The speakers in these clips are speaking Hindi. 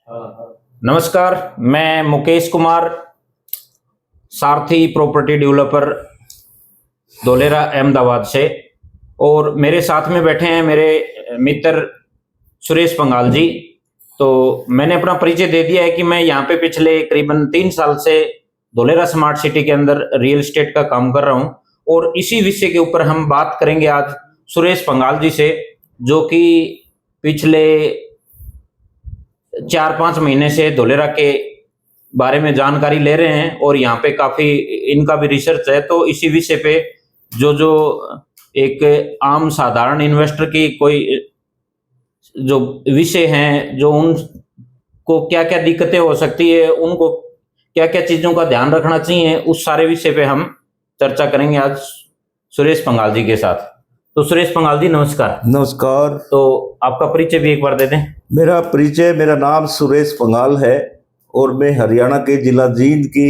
नमस्कार, मैं मुकेश कुमार, सारथी प्रॉपर्टी डेवलपर, धोलेरा अहमदाबाद से। और मेरे साथ में बैठे हैं मेरे मित्र सुरेश पंगाल जी। तो मैंने अपना परिचय दे दिया है कि मैं यहाँ पे पिछले करीबन 3 साल से धोलेरा स्मार्ट सिटी के अंदर रियल एस्टेट का काम कर रहा हूँ। और इसी विषय के ऊपर हम बात करेंगे आज सुरेश पंगाल जी से, जो कि पिछले 4-5 महीने से धोलेरा के बारे में जानकारी ले रहे हैं और यहाँ पे काफी इनका भी रिसर्च है। तो इसी विषय पे जो एक आम साधारण इन्वेस्टर की कोई जो विषय हैं, जो उनको क्या क्या दिक्कतें हो सकती है, उनको क्या क्या चीजों का ध्यान रखना चाहिए, उस सारे विषय पे हम चर्चा करेंगे आज सुरेश पंगाल जी के साथ। तो सुरेश पंगाल जी नमस्कार। नमस्कार। तो आपका परिचय भी एक बार दे दें। मेरा नाम सुरेश पंगाल है और मैं हरियाणा के जिला जींद की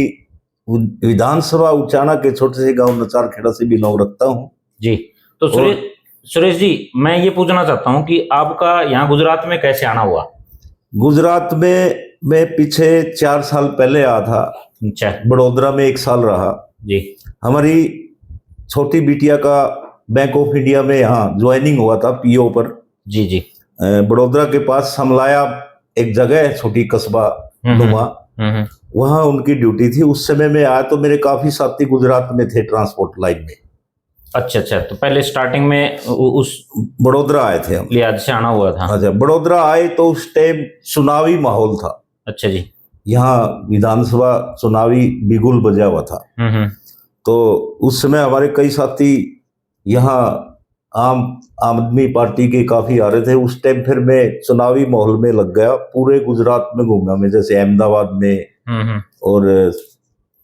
विधानसभा उचाना के छोटे से गांव नचार खेड़ा से बिलोंग रखता हूं जी। तो सुरेश जी, मैं ये पूछना चाहता हूं कि आपका यहाँ गुजरात में कैसे आना हुआ? गुजरात में मैं पीछे 4 साल पहले आया था। अच्छा। बड़ौदा में 1 साल रहा जी। हमारी छोटी बिटिया का बैंक ऑफ इंडिया में यहाँ ज्वाइनिंग हुआ था पीओ पर। जी जी। बड़ौदा के पास समलाया एक जगह है, छोटी कस्बा नुमा, वहाँ उनकी ड्यूटी थी। उस समय में आया तो मेरे काफी साथी गुजरात में थे ट्रांसपोर्ट लाइन में। अच्छा। तो पहले स्टार्टिंग में उस बड़ौदा आए थे हम, लिहाज से आना हुआ था। अच्छा। बड़ौदा आए तो उस टाइम चुनावी माहौल था। अच्छा जी। यहाँ विधानसभा चुनावी बिगुल बजा हुआ था। तो उस समय हमारे कई साथी यहाँ आम आदमी पार्टी के काफी आ रहे थे उस टाइम। फिर मैं चुनावी माहौल में लग गया, पूरे गुजरात में घूमा मैं, जैसे अहमदाबाद में और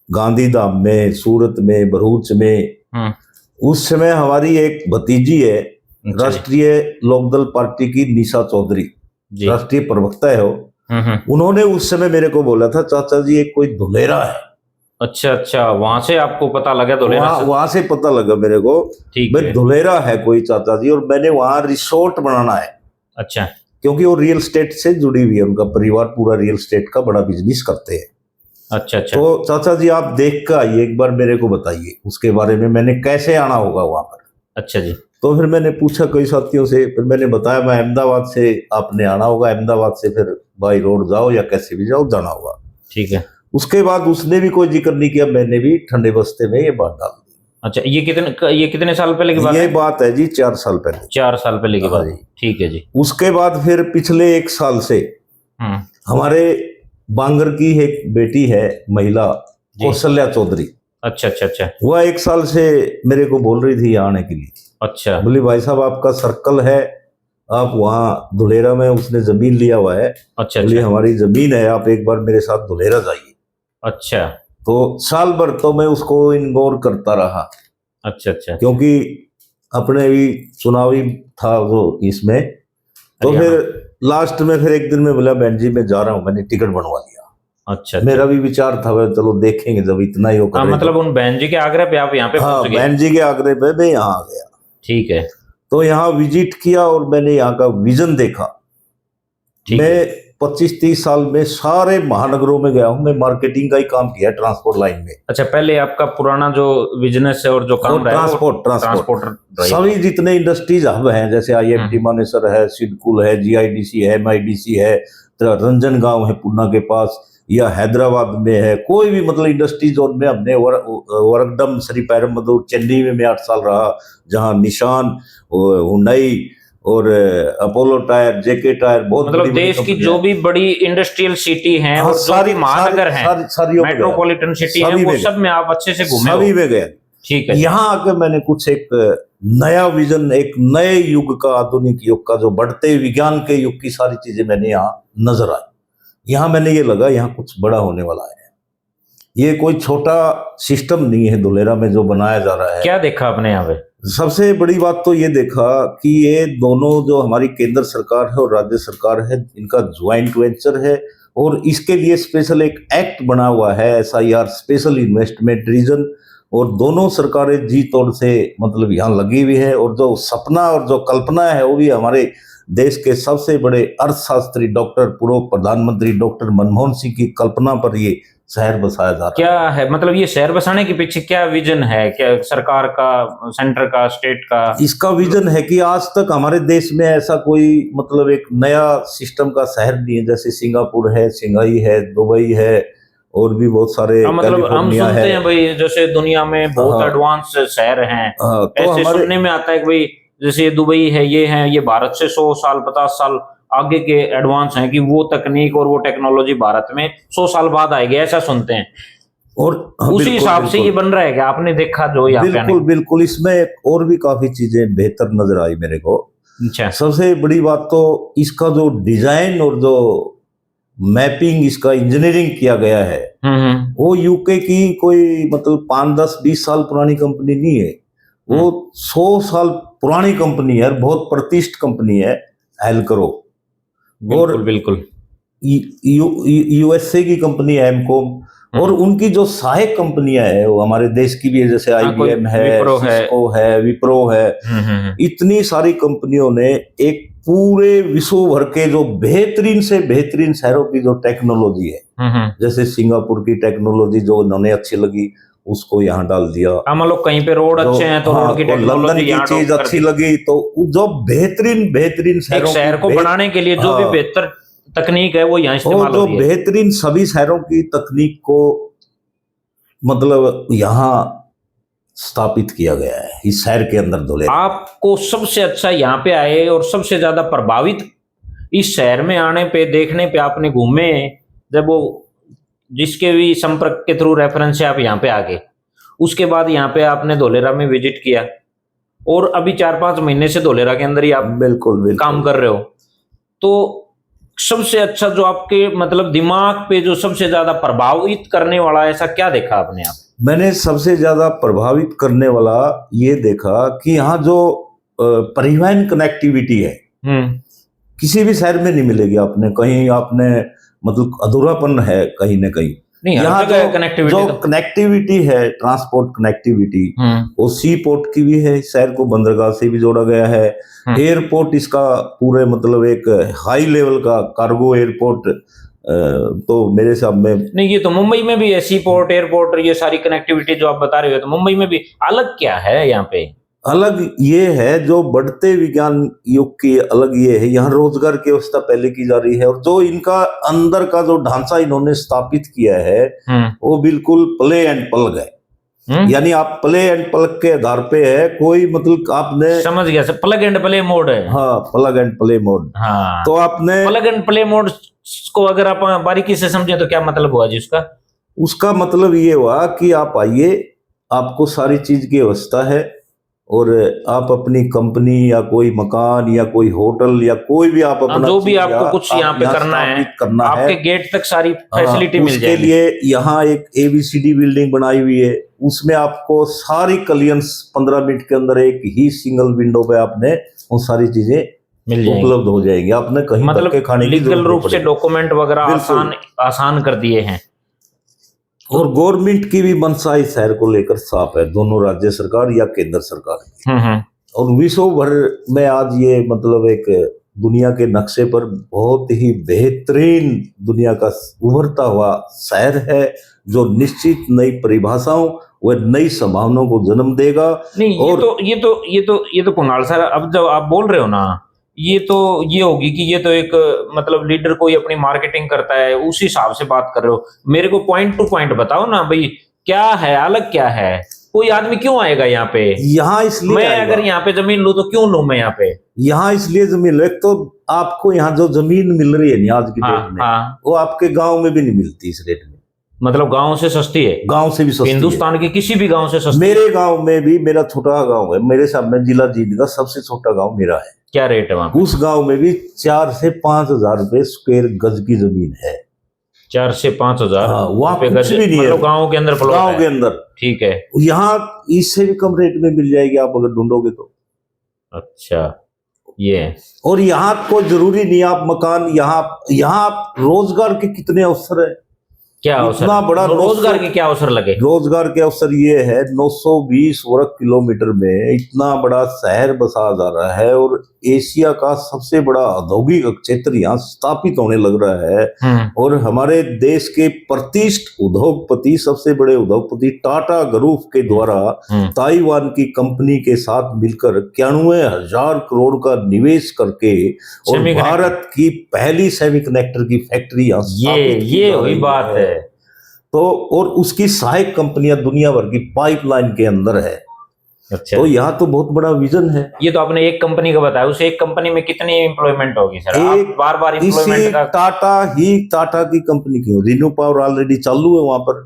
गांधीधाम में, सूरत में, भरूच में। उस समय हमारी एक भतीजी है, राष्ट्रीय लोकदल पार्टी की निशा चौधरी, राष्ट्रीय प्रवक्ता है वो। उन्होंने उस समय मेरे को बोला था, चाचा जी एक कोई धोलेरा है। अच्छा, वहां से आपको पता लगा धोलेरा से? वहां से पता लगा मेरे को, भाई धोलेरा है कोई चाचा जी, और मैंने वहां रिसोर्ट बनाना है। अच्छा। क्योंकि वो रियल एस्टेट से जुड़ी हुई है, उनका परिवार पूरा रियल एस्टेट का बड़ा बिजनेस करते हैं। अच्छा। तो चाचा जी आप देख कर आइए, एक बार मेरे को बताइए उसके बारे में, मैंने कैसे आना होगा वहां पर। अच्छा जी। तो फिर मैंने पूछा कई साथियों से, फिर मैंने बताया मैं अहमदाबाद से, आपने आना होगा अहमदाबाद से, फिर बाई रोड जाओ या कैसे भी जाओ, जाना होगा। ठीक है। उसके बाद उसने भी कोई जिक्र नहीं किया, मैंने भी ठंडे बस्ते में ये बात डाल दी। अच्छा, ये कितने साल पहले की बात है? ये बात है जी 4 साल पहले। 4 साल पहले की बात है। ठीक है जी। उसके बाद फिर पिछले 1 साल से हमारे बांगर की एक बेटी है महिला, कौशल्या चौधरी। अच्छा। वह 1 साल से मेरे को बोल रही थी आने के लिए। अच्छा। बोली भाई साहब आपका सर्कल है, आप वहाँ धुलेरा में, उसने जमीन लिया हुआ है। अच्छा। बोली हमारी जमीन है, आप एक बार मेरे साथ धुलेरा जाइए। अच्छा। तो साल भर तो मैं उसको इग्नोर करता रहा। अच्छा। क्योंकि अपने भी चुनावी था वो इसमें। तो फिर लास्ट में फिर एक दिन में बोला बहन जी मैं जा रहा हूँ, मैंने टिकट बनवा लिया। अच्छा। मेरा भी विचार था चलो देखेंगे, जब इतना ही हो मतलब उन बहन जी के आग्रह पे आप यहाँ पे पहुंच गए? बहन जी के आग्रह पे मैं यहाँ आ गया। ठीक है। तो यहाँ विजिट किया और मैंने यहाँ का विजन देखा। मैं 25-30 साल में सारे महानगरों में गया हूँ, मैं मार्केटिंग का ही काम किया ट्रांसपोर्ट लाइन में। अच्छा, पहले आपका पुराना जो बिजनेस है और जो काम रहा है ट्रांसपोर्टर, सभी जितने इंडस्ट्रीज हब हैं, जैसे IMT मानेसर है, सिडकुल है, GIDC है, MIDC है, रंजन गांव है पूना के पास, या हैदराबाद में है, कोई भी मतलब इंडस्ट्री जोन में हमने वर्कडम, श्री पैरमदूर, चेन्नई में मैं 8 साल रहा, जहाँ निशान, हुंडई और अपोलो टायर, JK टायर, बहुत मतलब देश की जो भी बड़ी इंडस्ट्रियल सिटी हैं और सारी महानगर हैं, मेट्रोपॉलिटन सिटी हैं, वो सब में आप अच्छे से घूमे? सभी में गए। ठीक है। यहाँ आकर मैंने कुछ एक नया विजन, एक नए युग का, आधुनिक युग का, जो बढ़ते विज्ञान के युग की सारी चीजें मैंने यहाँ नजर आई। यहाँ मैंने ये लगा यहाँ कुछ बड़ा होने वाला है। ये कोई छोटा सिस्टम नहीं है धुलेरा में जो बनाया जा रहा है। क्या देखा आपने यहाँ पे? सबसे बड़ी बात तो ये देखा कि ये दोनों जो हमारी केंद्र सरकार है और राज्य सरकार है, इनका ज्वाइंट वेंचर है, और इसके लिए स्पेशल एक एक्ट बना हुआ है, SIR, स्पेशल इन्वेस्टमेंट रीजन। और दोनों सरकारें जी तोड़ से मतलब यहाँ लगी हुई है, और जो सपना और जो कल्पना है वो भी हमारे देश के सबसे बड़े अर्थशास्त्री डॉक्टर पूर्व प्रधानमंत्री डॉक्टर मनमोहन सिंह की कल्पना पर ये शहर बसाया जा रहा है। क्या है मतलब ये शहर बसाने के पीछे क्या विजन है, क्या सरकार का, सेंटर का, स्टेट का? इसका विजन है कि आज तक हमारे देश में ऐसा कोई मतलब एक नया सिस्टम का शहर नहीं है। जैसे सिंगापुर है, सिंघाई है, दुबई है और भी बहुत सारे, मतलब हम सुनते हैं भाई जैसे दुनिया में बहुत एडवांस शहर हैं, तो ऐसे सुनने में आता है कि भाई जैसे दुबई है, ये भारत से 100 साल 50 साल आगे के एडवांस हैं, कि वो तकनीक और वो टेक्नोलॉजी भारत में 100 साल बाद आएगी, ऐसा सुनते हैं। और उसी हिसाब से ये बन रहा है क्या आपने देखा जो यहाँ पे? बिल्कुल बिल्कुल, इसमें और भी काफी चीजें बेहतर नजर आई मेरे को। अच्छा, सबसे बड़ी बात तो इसका जो डिजाइन और जो मैपिंग, इसका इंजीनियरिंग किया गया है, वो यूके की कोई मतलब 5, 10, 20 साल पुरानी कंपनी नहीं है, वो 100 साल पुरानी कंपनी है, बहुत प्रतिष्ठित कंपनी है एल्करो। और बिल्कुल यूएसए की कंपनी है एमकॉम, और उनकी जो सहायक कंपनियां है वो हमारे देश की भी है, जैसे IBM है, सिस्को है, विप्रो है। इतनी सारी कंपनियों ने एक पूरे विश्व भर के जो बेहतरीन से बेहतरीन शहरों की जो टेक्नोलॉजी है, जैसे सिंगापुर की टेक्नोलॉजी जो उन्होंने अच्छी लगी उसको यहाँ डाल दिया। हम लोग कहीं पे रोड अच्छे हैं तो रोड की लंदन की चीज अच्छी लगी, तो जो बेहतरीन शहर को बनाने के लिए जो भी बेहतर तकनीक है वो यहाँ इस्तेमाल हो रही है। बेहतरीन सभी शहरों की तकनीक को मतलब यहाँ स्थापित किया गया है इस शहर के अंदर। धुलेरा आपको सबसे अच्छा यहाँ पे आए और सबसे ज्यादा प्रभावित इस शहर में आने पे, देखने पे आपने घूमे, जब वो जिसके भी संपर्क के थ्रू रेफरेंस से आप यहाँ पे आ गए, उसके बाद यहाँ पे आपने धोलेरा में विजिट किया और अभी 4-5 महीने से धोलेरा के अंदर ही आप बिल्कुल काम कर रहे हो, तो सबसे अच्छा जो आपके मतलब दिमाग पे जो सबसे ज्यादा प्रभावित करने वाला ऐसा क्या देखा आपने? आप मैंने सबसे ज्यादा प्रभावित करने वाला ये देखा कि यहाँ जो परिवहन कनेक्टिविटी है किसी भी शहर में नहीं मिलेगी। आपने कहीं आपने मतलब अधूरापन है कहीं ना कहीं। यहाँ जो कनेक्टिविटी है, ट्रांसपोर्ट कनेक्टिविटी, वो सी पोर्ट की भी है, शहर को बंदरगाह से भी जोड़ा गया है। एयरपोर्ट इसका पूरे मतलब एक हाई लेवल का कार्गो एयरपोर्ट, तो मेरे हिसाब में नहीं, ये तो मुंबई में भी है, सी पोर्ट, एयरपोर्ट, ये सारी कनेक्टिविटी जो आप बता रहे हो, तो मुंबई में भी अलग क्या है यहाँ पे? अलग ये है जो बढ़ते विज्ञान युग की अलग ये है, यहाँ रोजगार की व्यवस्था पहले की जा रही है, और जो इनका अंदर का जो ढांचा इन्होंने स्थापित किया है वो बिल्कुल प्ले एंड प्लग है। यानी आप प्ले एंड प्लग के आधार पे है, कोई मतलब आपने समझ गया, प्लग एंड प्ले मोड है। हाँ, प्लग एंड प्ले मोड। हाँ, तो आपने प्लग एंड प्ले मोड को अगर आप बारीकी से समझे तो क्या मतलब हुआ जी उसका? उसका मतलब ये हुआ कि आप आइए, आपको सारी चीज की व्यवस्था है, और आप अपनी कंपनी या कोई मकान या कोई होटल या कोई भी आप अपना जो भी आपको कुछ यहाँ पे करना है, आपके गेट तक सारी फैसिलिटी मिल जाएगी। उसके लिए यहाँ एक ABCD बिल्डिंग बनाई हुई है, उसमें आपको सारी क्लियरेंस 15 मिनट के अंदर एक ही सिंगल विंडो पे आपने वो सारी चीजें उपलब्ध हो जाएंगी। आपने कहीं मतलब खाने की लीगल रूप से डॉक्यूमेंट वगैरह आसान कर दिए हैं। और गवर्नमेंट की भी मंशा इस शहर को लेकर साफ है, दोनों राज्य सरकार या केंद्र सरकार। और विश्व भर में आज ये मतलब एक दुनिया के नक्शे पर बहुत ही बेहतरीन दुनिया का उभरता हुआ शहर है, जो निश्चित नई परिभाषाओं व नई संभावनाओं को जन्म देगा। नहीं, और ये तो कुणाल सर, अब जब आप बोल रहे हो ना, ये होगी कि ये तो एक मतलब लीडर कोई अपनी मार्केटिंग करता है, उस हिसाब से बात कर रहे हो। मेरे को पॉइंट टू पॉइंट बताओ ना भाई, क्या है अलग, क्या है? कोई आदमी क्यों आएगा यहाँ पे? यहाँ इसलिए मैं अगर यहाँ पे जमीन लूं तो क्यों लूं मैं यहाँ पे? यहाँ इसलिए जमीन लो, एक तो आपको यहाँ जो जमीन मिल रही है आज की डेट में, वो आपके गाँव में भी नहीं मिलती इस रेट में। मतलब गांव से सस्ती है? गांव से भी सस्ती, हिंदुस्तान के किसी भी गांव से सस्ती। मेरे गांव में भी, मेरा छोटा गांव है, मेरे सामने जिला जींद का सबसे छोटा गांव मेरा है। क्या रेट है वहां? उस गांव में भी 4 से 5 हजार रुपए स्क्वायर गज की जमीन है। 4 से 5 हजार? वहां कुछ भी नहीं है, गाँव के अंदर, गाँव के अंदर। ठीक है, यहाँ इससे भी कम रेट में मिल जाएगी आप अगर ढूंढोगे तो। अच्छा, ये और यहाँ को जरूरी नहीं आप मकान, यहाँ आप रोजगार के कितने अवसर है। क्या अवसर, इतना बड़ा रोजगार के क्या अवसर लगे? रोजगार के अवसर ये है, 920 वर्ग किलोमीटर में इतना बड़ा शहर बसा जा रहा है और एशिया का सबसे बड़ा औद्योगिक क्षेत्र यहाँ स्थापित होने लग रहा है। और हमारे देश के प्रतिष्ठित उद्योगपति, सबसे बड़े उद्योगपति टाटा ग्रुप के द्वारा ताइवान की कंपनी के साथ मिलकर 91,000 करोड़ का निवेश करके और भारत की पहली सेमीकंडक्टर की फैक्ट्री यहाँ स्थापित की ये वही बात है। तो और उसकी सहायक कंपनियां दुनिया भर की पाइपलाइन के अंदर है। अच्छा। तो यहाँ तो बहुत बड़ा विजन है। ये तो आपने एक कंपनी का बताया, उस एक कंपनी में कितनी एम्प्लॉयमेंट होगी सर? आप बार बार एम्प्लॉयमेंट का टाटा की कंपनी की रिन्यू पावर ऑलरेडी चालू है वहां पर,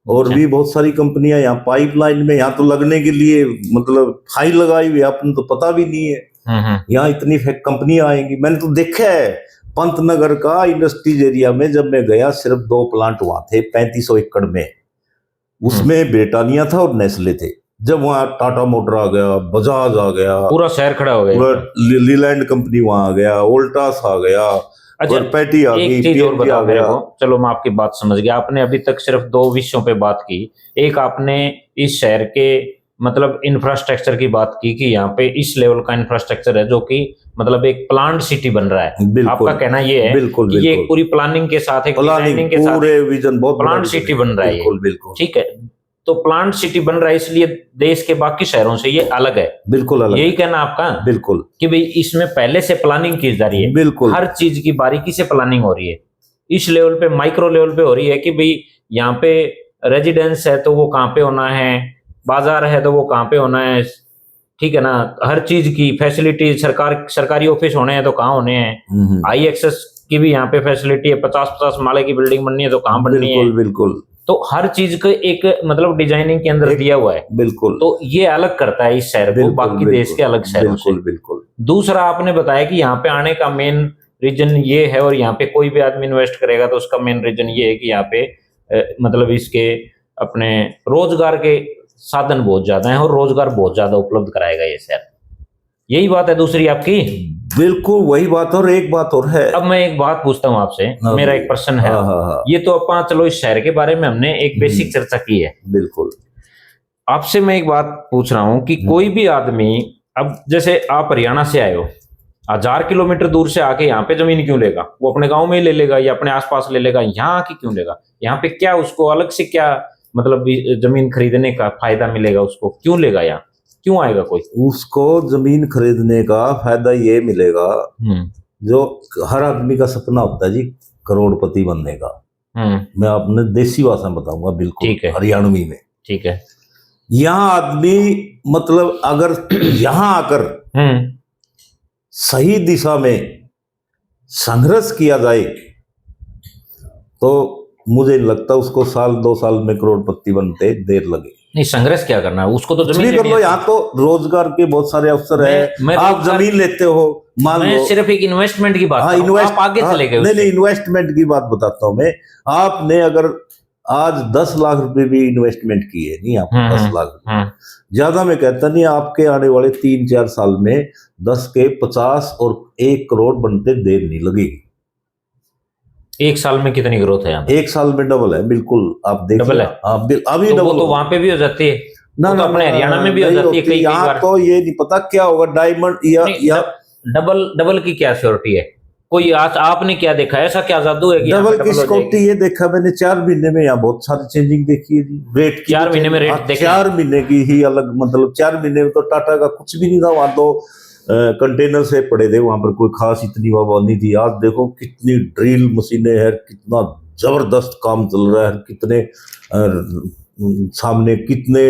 और भी बहुत सारी कंपनियां यहाँ पाइपलाइन में, यहाँ तो लगने के लिए मतलब फाइल लगाई हुई, आपने तो पता भी नहीं है यहाँ इतनी कंपनियां आएंगी। मैंने तो देखा है पंतनगर का इंडस्ट्रीज एरिया में, जब मैं गया सिर्फ 2 प्लांट वहां थे 3500 एकड़ में, उसमें ब्रिटानिया था और नेस्ले थे। जब वहां टाटा मोटर आ गया, बजाज आ गया, पूरा शहर खड़ा हो गया, पूरा लीलैंड कंपनी वहां आ गया, वोल्टास आ गया, अच्छा पैटी आ गई, एक चीज और बताओ मेरे को। चलो मैं आपकी बात समझ गया। आपने अभी तक सिर्फ 2 विषयों पे बात की। एक आपने इस शहर के मतलब इंफ्रास्ट्रक्चर की बात की कि यहाँ पे इस लेवल का इंफ्रास्ट्रक्चर है जो कि मतलब एक प्लांट सिटी बन रहा है। आपका कहना ये है कि ये पूरी प्लानिंग के साथ, एक डिजाइनिंग के साथ पूरे विजन बहुत प्लांट सिटी बन रहा है। बिल्कुल ठीक है, तो प्लांट सिटी बन रहा है इसलिए देश के बाकी शहरों से ये अलग है। बिल्कुल अलग, यही कहना आपका? बिल्कुल, कि भाई इसमें पहले से प्लानिंग की जा रही है, बिल्कुल हर चीज की बारीकी से प्लानिंग हो रही है। इस लेवल पे, माइक्रो लेवल पे हो रही है कि भाई यहाँ पे रेजिडेंस है तो वो कहाँ पे होना है, बाजार है तो वो कहाँ पे होना है, ठीक है ना। हर चीज की फैसिलिटी, सरकारी ऑफिस होने हैं तो कहाँ होने हैं, हाई एक्सेस की भी यहाँ पे फैसिलिटी है, 50-50 माले की बिल्डिंग बननी है तो कहाँ बननी है। बिल्कुल, तो हर चीज को एक मतलब डिजाइनिंग के अंदर दिया हुआ है। बिल्कुल, तो ये अलग करता है इस शहर को बाकी देश के अलग शहरों से। बिल्कुल। दूसरा आपने बताया कि यहाँ पे आने का मेन रीजन ये है, और यहाँ पे कोई भी आदमी इन्वेस्ट करेगा तो उसका मेन रीजन ये है कि यहाँ पे मतलब इसके अपने रोजगार के साधन बहुत ज्यादा हैं और रोजगार बहुत ज्यादा उपलब्ध कराएगा ये शहर। यही बात है दूसरी आपकी? बिल्कुल वही बात। और एक बात और है, अब मैं एक बात पूछता हूँ आपसे, मेरा एक प्रश्न है। ये तो अपन चलो इस शहर के बारे में हमने एक बेसिक चर्चा की है। बिल्कुल। आपसे मैं एक बात पूछ रहा हूँ कि कोई भी आदमी, अब जैसे आप हरियाणा से आए हो, 1000 किलोमीटर दूर से आके यहाँ पे जमीन क्यों लेगा? वो अपने गांव में ही ले लेगा या अपने आसपास ले लेगा, यहाँ आके क्यों लेगा? यहाँ पे क्या उसको अलग से क्या मतलब जमीन खरीदने का फायदा मिलेगा? उसको क्यों लेगा? यहाँ क्यों आएगा कोई? उसको जमीन खरीदने का फायदा ये मिलेगा जो हर आदमी का सपना होता है जी, करोड़पति बनने का। मैं अपने देसी भाषा में बताऊंगा, बिल्कुल हरियाणवी में। ठीक है। यहाँ आदमी मतलब अगर यहाँ आकर सही दिशा में संघर्ष किया जाए तो मुझे लगता है उसको 1-2 साल में करोड़पति बनते देर लगे। नहीं, संघर्ष क्या करना है, उसको तो जमीन कर लो। यहाँ तो रोजगार के बहुत सारे अवसर है। आप जमीन लेते हो, मान लो, सिर्फ एक इन्वेस्टमेंट की बात, आप आगे चले गए। नहीं, इन्वेस्टमेंट की बात बताता हूँ मैं। आपने अगर आज 10 लाख रुपए भी इन्वेस्टमेंट किए, नहीं आपको 10 लाख ज्यादा मैं कहता नहीं, आपके आने वाले 3-4 साल में 10 के 50 और 1 करोड़ बनते देर नहीं लगेगी। 1 साल में कितनी ग्रोथ है यहाँ? 1 साल में डबल है, बिल्कुल। आप देखिए, डबल है अभी तो वो तो वहां पे भी हो जाती है ना, तो अपने हरियाणा में भी हो जाती है कई बार। तो ये नहीं पता क्या होगा डायमंड या डबल की क्या श्योरिटी है? कोई आपने क्या देखा, ऐसा क्या जादू है कि डबल की सिक्योरिटी? ये देखा मैंने 4 महीने में, यहाँ बहुत सारी चेंजिंग देखी है जी। रेट 4 महीने में रेट देखा? 4 महीने की ही अलग, मतलब 4 महीने में तो टाटा का कुछ भी नहीं था। वहां तो कंटेनर से पड़े थे, वहां पर कोई खास इतनी वाह नहीं थी। आज देखो कितनी ड्रिल मशीनें हैं, कितना जबरदस्त काम चल रहा है, कितने सामने कितने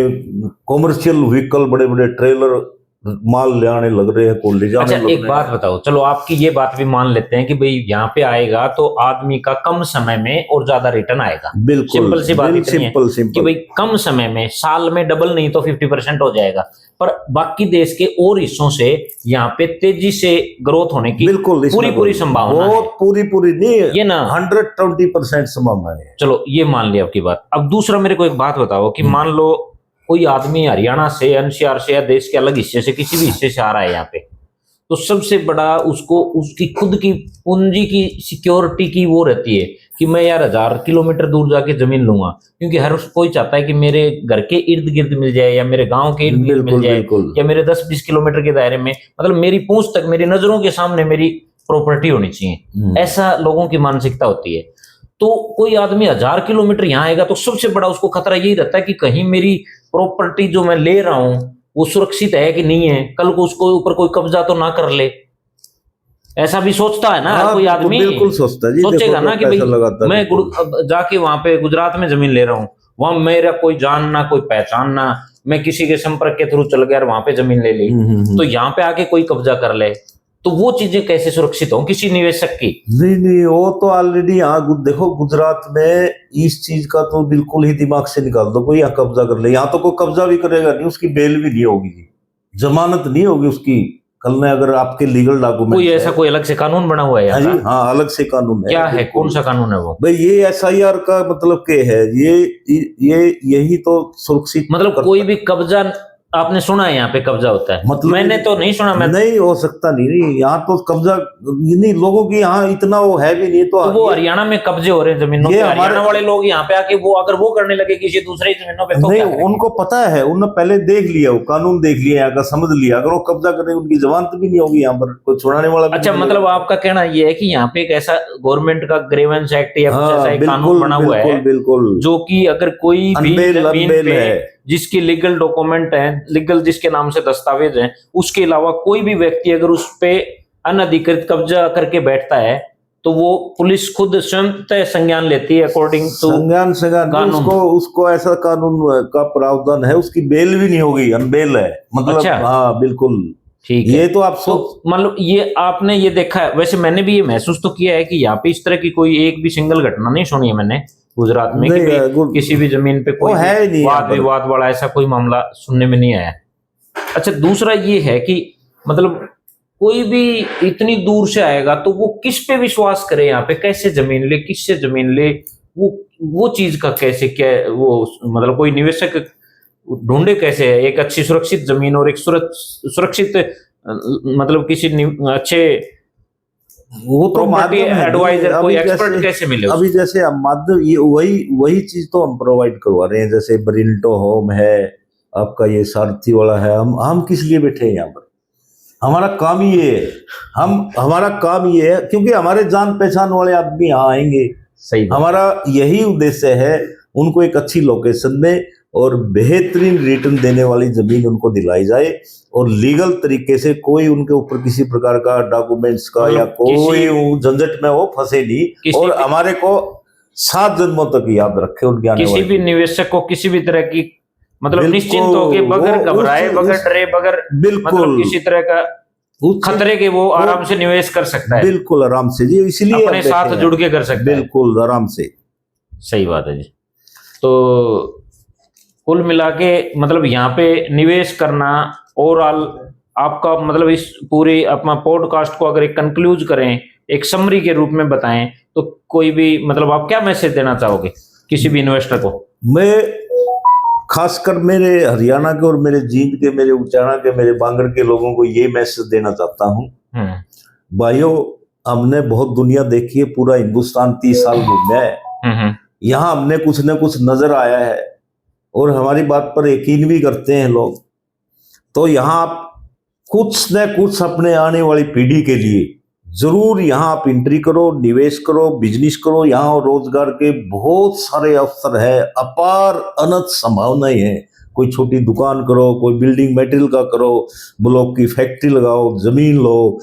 कॉमर्शियल व्हीकल, बड़े बड़े ट्रेलर माल ले आने लग रहे हैं, को ले जाने लग रहे हैं। एक बात बताओ, चलो आपकी ये बात भी मान लेते हैं कि भाई यहाँ पे आएगा तो आदमी का कम समय में और ज्यादा रिटर्न आएगा। बिल्कुल सिंपल सी बात इतनी है कि भाई कम समय में, साल में डबल नहीं तो 50% हो जाएगा। पर बाकी देश के और हिस्सों से यहाँ पे तेजी से ग्रोथ होने की बिल्कुल पूरी संभावना है। पूरी नहीं है, ये ना 120% संभावना है। चलो ये मान लिया आपकी बात। अब दूसरा मेरे को एक बात बताओ कि मान लो कोई आदमी हरियाणा से, एनसीआर से या देश के अलग हिस्से से, किसी भी हिस्से से आ रहा है यहाँ पे, तो सबसे बड़ा उसको उसकी खुद की पूंजी की सिक्योरिटी की वो रहती है कि मैं यार 1000 किलोमीटर दूर जाके जमीन लूंगा, क्योंकि हर कोई चाहता है कि मेरे घर के इर्द गिर्द मिल जाए या मेरे गांव के इर्द गिर्द मिल जाए या मेरे 10-20 किलोमीटर के दायरे में, मतलब मेरी पूंछ तक, मेरी नजरों के सामने मेरी प्रॉपर्टी होनी चाहिए। ऐसा लोगों की मानसिकता होती है। तो कोई आदमी 1000 किलोमीटर यहाँ आएगा तो सबसे बड़ा उसको खतरा यही रहता है कि कहीं मेरी प्रॉपर्टी जो मैं ले रहा हूं वो सुरक्षित है कि नहीं है, कल को उसको ऊपर कोई कब्जा तो ना कर ले। ऐसा भी सोचता है ना कोई आदमी, बिल्कुल सोचता है जी, सोचेगा ना कि भाई मैं जाके वहां पे गुजरात में जमीन ले रहा हूँ, वहां मेरा कोई जान ना कोई पहचान ना, मैं किसी के संपर्क के थ्रू चल गया और वहां पे जमीन ले ली, तो यहाँ पे आके कोई कब्जा कर ले, तो वो चीजें कैसे सुरक्षित हो किसी निवेशक की? नहीं, वो तो ऑलरेडी यहाँ देखो गुजरात में इस चीज का तो बिल्कुल ही दिमाग से निकाल दो, कोई यहाँ कब्जा कर ले, यहाँ तो कोई कब्जा भी करेगा नहीं, उसकी बेल भी नहीं होगी, जमानत नहीं होगी उसकी, कल में अगर आपके लीगल डॉक्यूमेंट कोई ऐसा कोई अलग से कानून बना हुआ है? हाँ जी, हाँ अलग से कानून है। क्या है, कौन सा कानून है वो? भाई ये SIR का मतलब क्या है, यही तो सुरक्षित, मतलब कोई भी कब्जा, आपने सुना है यहाँ पे कब्जा होता है? मतलब मैंने तो नहीं सुना। मैं नहीं हो सकता, नहीं यहाँ तो कब्जा नहीं, लोगों की यहाँ इतना वो है भी नहीं, तो वो हरियाणा में कब्जे हो रहे हैं जमीनों पे, हरियाणा वाले लोग यहाँ पे आके वो अगर वो करने लगे किसी दूसरे जमीनों पे तो नहीं, उनको पता है, उन्होंने पहले देख लिया, वो कानून देख लिया यहाँ का, समझ लिया, अगर वो कब्जा करें उनकी जमानत भी नहीं होगी, यहाँ पर कोई छुड़ाने वाला। अच्छा, मतलब आपका कहना ये है कि यहाँ पे एक ऐसा गवर्नमेंट का ग्रेवेंस एक्ट या कुछ ऐसा एक कानून बना हुआ है बिल्कुल, जो कि अगर कोई भी जमीन पे जिसकी लीगल डॉक्यूमेंट है, लीगल जिसके नाम से दस्तावेज हैं, उसके अलावा कोई भी व्यक्ति अगर उस पे अनधिकृत कब्जा करके बैठता है तो वो पुलिस खुद स्वयं तय संज्ञान लेती है अकॉर्डिंग टू संज्ञान उसको ऐसा कानून का प्रावधान है, उसकी बेल भी नहीं होगी, अनबेल है, मतलब। अच्छा, हाँ बिल्कुल ठीक है। ये तो आप मतलब ये आपने ये देखा है, वैसे मैंने भी ये महसूस तो किया है कि यहाँ पे इस तरह की कोई एक भी सिंगल घटना नहीं सुनी है मैंने गुजरात में कि किसी भी जमीन पे कोई वाद विवाद वाला ऐसा कोई मामला सुनने में नहीं आया। अच्छा, दूसरा ये है कि मतलब कोई भी इतनी दूर से आएगा तो वो किस पे विश्वास करे, यहाँ पे कैसे जमीन ले, किससे जमीन ले, वो चीज का कैसे क्या वो मतलब कोई निवेशक ढूंढे कैसे है एक अच्छी सुरक्षित जमीन और एक सुरक्षित मतलब किसी अच्छे वो तो एडवाइजर कोई एक्सपर्ट कैसे मिले? अभी जैसे माध्यम ये वही चीज तो हम प्रोवाइड करवा रहे हैं, जैसे ब्रिंटो होम है आपका, ये सारथी वाला है, हम किस लिए बैठे हैं यहाँ पर, हमारा काम ये है, हमारा काम ये है क्योंकि हमारे जान पहचान वाले आदमी यहाँ आएंगे, सही, हमारा यही उद्देश्य है उनको एक अच्छी लोकेशन में और बेहतरीन रिटर्न देने वाली जमीन उनको दिलाई जाए और लीगल तरीके से कोई उनके ऊपर किसी प्रकार का डॉक्यूमेंट्स का या कोई झंझट में वो फंसे नहीं, और हमारे को 7 जन्मों तक याद रखे उनके आने किसी भी निवेशक को किसी भी तरह की मतलब निश्चिंत होके बगैर घबराए बगैर डरे बगैर मतलब किसी तरह का खतरे के वो आराम से निवेश कर सकता है, बिल्कुल आराम से जी, इसलिए अपने साथ जुड़ के कर सकता है, बिल्कुल आराम से। सही बात है जी। तो कुल मिला के मतलब यहाँ पे निवेश करना ओवरऑल आपका मतलब इस पूरे अपना पॉडकास्ट को अगर एक कंक्लूज करें, एक समरी के रूप में बताएं तो कोई भी मतलब आप क्या मैसेज देना चाहोगे किसी भी इन्वेस्टर को? मैं खासकर मेरे हरियाणा के और मेरे जींद के, मेरे उचाना के, मेरे बांगड़ के लोगों को ये मैसेज देना चाहता हूँ, भाइयों हमने बहुत दुनिया देखी है, पूरा हिंदुस्तान 30 साल घूमना है, यहाँ हमने कुछ न कुछ नजर आया है और हमारी बात पर यकीन भी करते हैं लोग, तो यहाँ आप कुछ न कुछ अपने आने वाली पीढ़ी के लिए जरूर यहाँ आप एंट्री करो, निवेश करो, बिजनेस करो, यहाँ रोजगार के बहुत सारे अवसर है, अपार अनंत संभावनाएं हैं, कोई छोटी दुकान करो, कोई बिल्डिंग मटेरियल का करो, ब्लॉक की फैक्ट्री लगाओ, जमीन लो,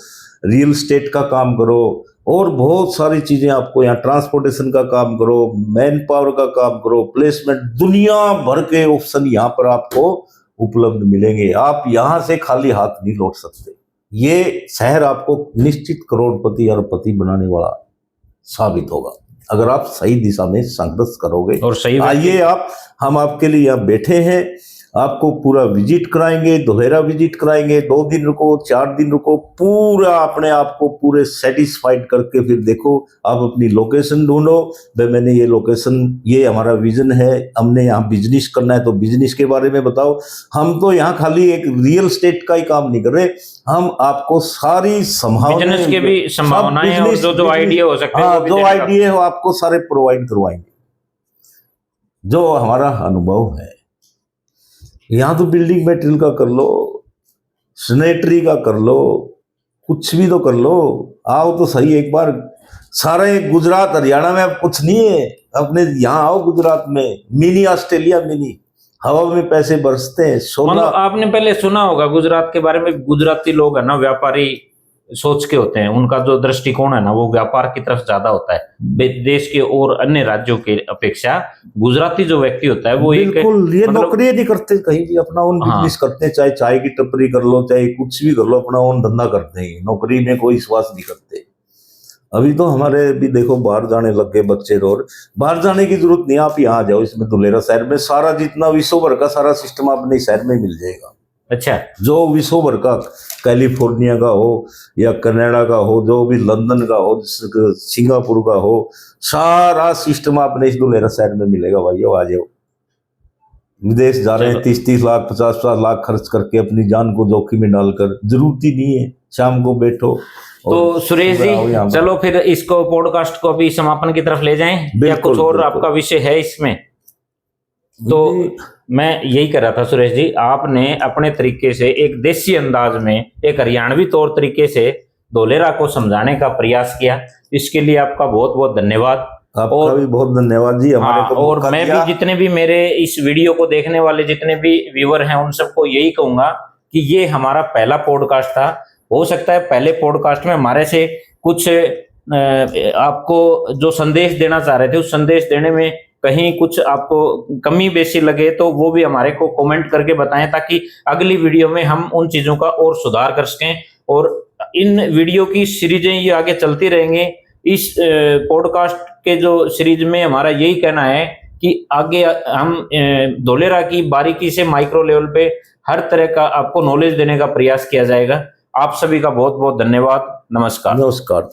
रियल एस्टेट का काम करो और बहुत सारी चीजें आपको यहाँ, ट्रांसपोर्टेशन का काम करो, मैन पावर का काम करो, प्लेसमेंट, दुनिया भर के ऑप्शन यहाँ पर आपको उपलब्ध मिलेंगे। आप यहाँ से खाली हाथ नहीं लौट सकते। ये शहर आपको निश्चित करोड़पति अरबपति बनाने वाला साबित होगा अगर आप सही दिशा में संघर्ष करोगे। और सही आइए आप, हम आपके लिए यहाँ बैठे हैं, आपको पूरा विजिट कराएंगे, दोहरा विजिट कराएंगे, 2 दिन रुको, 4 दिन रुको, पूरा अपने आप को पूरे सेटिस्फाइड करके फिर देखो, आप अपनी लोकेशन ढूंढो। भाई मैंने ये लोकेशन, ये हमारा विजन है, हमने यहाँ बिजनेस करना है तो बिजनेस के बारे में बताओ। हम तो यहाँ खाली एक रियल एस्टेट का ही काम नहीं कर रहे, हम आपको सारी संभावनाएं, बिजनेस के भी संभावनाएं और जो आइडिया हो सकते हैं, हाँ, जो आइडिया हो आपको सारे प्रोवाइड करवाएंगे, जो हमारा अनुभव है। यहाँ तो बिल्डिंग मटेरियल का कर लो, सैनिटरी का कर लो, कुछ भी तो कर लो, आओ तो सही एक बार। सारे गुजरात हरियाणा में अब कुछ नहीं है, अपने यहाँ आओ गुजरात में, मिनी ऑस्ट्रेलिया, मिनी हवा में पैसे बरसते हैं। मतलब आपने पहले सुना होगा गुजरात के बारे में, गुजराती लोग है ना व्यापारी सोच के होते हैं, उनका जो दृष्टिकोण है ना वो व्यापार की तरफ ज्यादा होता है देश के और अन्य राज्यों के अपेक्षा। गुजराती जो व्यक्ति होता है वो बिल्कुल ये नौकरी नहीं करते कहीं भी, अपना ओन बिजनेस करते हैं, चाहे चाय की टपरी कर लो, चाहे कुछ भी कर लो, अपना ओन धंधा करते हैं, नौकरी में कोई विश्वास नहीं करते। अभी तो हमारे भी देखो बाहर जाने लग गए बच्चे, और बाहर जाने की जरूरत नहीं, आप यहाँ आ जाओ, इसमें धुलेरा शहर में सारा जितना विश्व भर का सारा सिस्टम अपने शहर में मिल जाएगा। अच्छा, जो विश्व भर का, कैलिफोर्निया का हो या कनाडा का हो, जो भी लंदन का हो, सिंगापुर का हो, सारा सिस्टम आपने इस धुलेरा शहर में मिलेगा। भाई आ जाओ, विदेश जा रहे हैं 30-30 लाख 50-50 लाख खर्च करके अपनी जान को जोखिम में डालकर, जरूरत ही नहीं है, शाम को बैठो। तो सुरेश जी चलो फिर इसको पॉडकास्ट को अभी समापन की तरफ ले जाएं, या कुछ और आपका विषय है इसमें? तो मैं यही कर रहा था सुरेश जी, आपने अपने तरीके से एक देसी अंदाज में, एक हरियाणवी तौर तरीके से धोलेरा को समझाने का प्रयास किया, इसके लिए आपका बहुत बहुत धन्यवाद। आपका भी बहुत धन्यवाद जी, हमारे को और मैं भी, जितने भी मेरे इस वीडियो को देखने वाले जितने भी व्यूअर हैं उन सबको यही कहूंगा कि ये हमारा पहला पॉडकास्ट था। हो सकता है पहले पॉडकास्ट में हमारे से कुछ आपको जो संदेश देना चाह रहे थे उस संदेश देने में कहीं कुछ आपको कमी बेसी लगे तो वो भी हमारे को कमेंट करके बताएं, ताकि अगली वीडियो में हम उन चीजों का और सुधार कर सकें। और इन वीडियो की सीरीजें ये आगे चलती रहेंगे। इस पॉडकास्ट के जो सीरीज में हमारा यही कहना है कि आगे हम धोलेरा की बारीकी से माइक्रो लेवल पे हर तरह का आपको नॉलेज देने का प्रयास किया जाएगा। आप सभी का बहुत बहुत धन्यवाद। नमस्कार।